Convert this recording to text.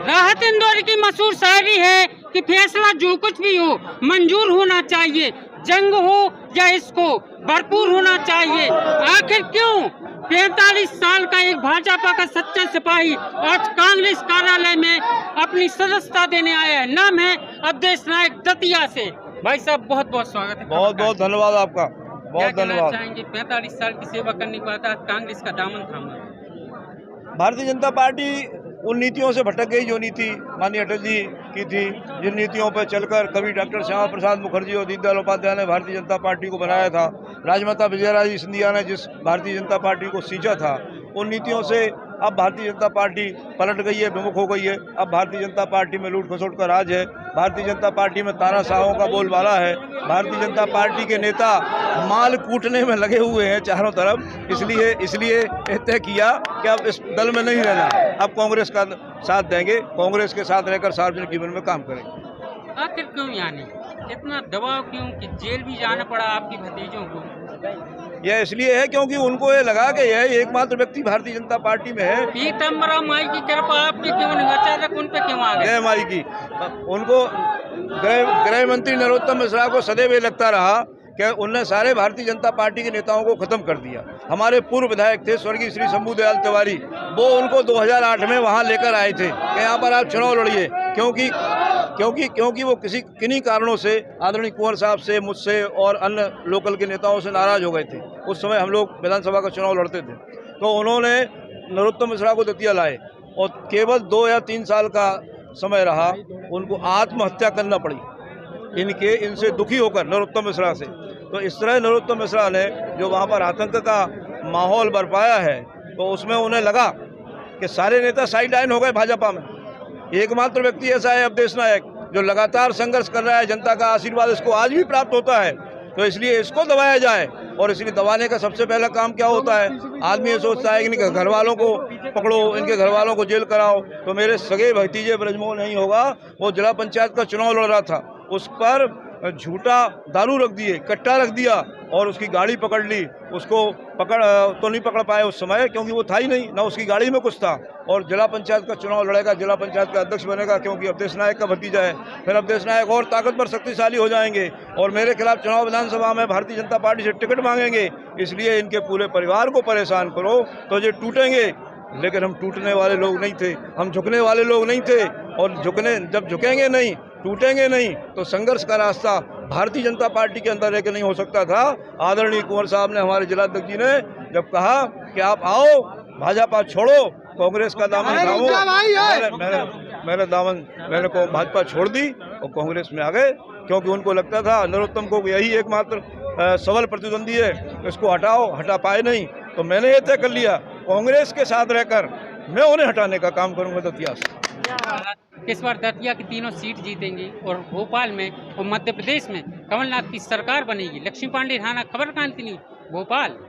राहत इंदौरी की मशहूर शायरी है कि फैसला जो कुछ भी हो मंजूर होना चाहिए, जंग हो या इसको भरपूर होना चाहिए। आखिर क्यों 45 साल का एक भाजपा का सच्चा सिपाही आज कांग्रेस कार्यालय में अपनी सदस्यता देने आया है। नाम है अवधेश नायक दतिया से। भाई साहब बहुत बहुत स्वागत है। बहुत बहुत धन्यवाद आपका, क्या बहुत कहना धन्यवाद। चाहेंगे? 45 साल की सेवा करने के बाद आज कांग्रेस का दामन थामा। भारतीय जनता पार्टी उन नीतियों से भटक गई जो नीति माननीय अटल जी की थी, जिन नीतियों पर चलकर कभी डॉक्टर श्यामा प्रसाद मुखर्जी और दीनदयाल उपाध्याय ने भारतीय जनता पार्टी को बनाया था, राजमाता विजयराजे सिंधिया ने जिस भारतीय जनता पार्टी को सींचा था, उन नीतियों से अब भारतीय जनता पार्टी पलट गई है, विमुख हो गई है। अब भारतीय जनता पार्टी में लूट खसोट का राज है, भारतीय जनता पार्टी में तानाशाहों का बोलबाला है, भारतीय जनता पार्टी के नेता माल कूटने में लगे हुए हैं चारों तरफ। इसलिए तय किया कि अब इस दल में नहीं रहना, अब कांग्रेस का साथ देंगे, कांग्रेस के साथ रहकर सार्वजनिक जीवन में काम करेंगे। आखिर क्यों यानी इतना दबाव क्यों कि जेल भी जाना पड़ा आपके भतीजों को? यह इसलिए है क्योंकि उनको ये लगा कि यह एकमात्र व्यक्ति भारतीय जनता पार्टी में है। पीताम्बरा माई की कृपा आप पे क्यों नहीं, अचानक उन पे क्यों आ गए? जय माई की। उनको गृह मंत्री नरोत्तम मिश्रा को सदैव ये लगता रहा कि उनने सारे भारतीय जनता पार्टी के नेताओं को खत्म कर दिया। हमारे पूर्व विधायक थे स्वर्गीय श्री शंभू दयाल तिवारी, वो उनको 2008 में वहाँ लेकर आए थे कि यहाँ पर आप चुनाव लड़िए, क्योंकि वो किन्हीं कारणों से आदरणीय कुंवर साहब से, मुझसे और अन्य लोकल के नेताओं से नाराज हो गए थे। उस समय हम लोग विधानसभा का चुनाव लड़ते थे, तो उन्होंने नरोत्तम मिश्रा को दतिया लाए और केवल 2 या 3 साल का समय रहा, उनको आत्महत्या करना पड़ी इनसे दुखी होकर नरोत्तम मिश्रा से। तो इस तरह नरोत्तम मिश्रा ने जो वहाँ पर आतंक का माहौल बरपाया है, तो उसमें उन्हें लगा कि सारे नेता साइड लाइन हो गए भाजपा में। एकमात्र व्यक्ति ऐसा है अवधेश नायक जो लगातार संघर्ष कर रहा है, जनता का आशीर्वाद इसको आज भी प्राप्त होता है, तो इसलिए इसको दबाया जाए। और इसलिए दबाने का सबसे पहला काम क्या होता है, आदमी ये सोचता है कि इनके घर वालों को पकड़ो, इनके घर वालों को जेल कराओ। तो मेरे सगे भतीजे ब्रजमोहन नहीं होगा, वो जिला पंचायत का चुनाव लड़ रहा था, उस पर झूठा दारू रख दिए, कट्टा रख दिया और उसकी गाड़ी पकड़ ली। उसको तो नहीं पकड़ पाए उस समय क्योंकि वो था ही नहीं, ना उसकी गाड़ी में कुछ था। और जिला पंचायत का चुनाव लड़ेगा, जिला पंचायत का अध्यक्ष बनेगा क्योंकि अवधेश नायक का भतीजा है। फिर अवधेश नायक और ताकतवर शक्तिशाली हो जाएंगे और मेरे खिलाफ चुनाव विधानसभा में भारतीय जनता पार्टी से टिकट मांगेंगे। इसलिए इनके पूरे परिवार को परेशान करो तो ये टूटेंगे, लेकिन हम टूटने वाले लोग नहीं थे, हम झुकने वाले लोग नहीं थे। और जब झुकेंगे नहीं, टूटेंगे नहीं, तो संघर्ष का रास्ता भारतीय जनता पार्टी के अंदर लेकर नहीं हो सकता था। आदरणीय कुंवर साहब ने, हमारे जिलाध्यक्ष जी ने जब कहा कि आप आओ, भाजपा छोड़ो, कांग्रेस का दामन थामो, मैंने भाजपा छोड़ दी और कांग्रेस में आ गए, क्योंकि उनको लगता था नरोत्तम को यही एकमात्र सबल प्रतिद्वंदी है, इसको हटाओ, हटा पाए नहीं। तो मैंने ये तय कर लिया कांग्रेस के साथ रहकर मैं उन्हें हटाने का काम करूंगा दतिया से। इस बार दतिया की तीनों सीट जीतेंगी और भोपाल में और मध्य प्रदेश में कमलनाथ की सरकार बनेगी। लक्ष्मी पांडे, थाना खबर क्रांति न्यूज़, भोपाल।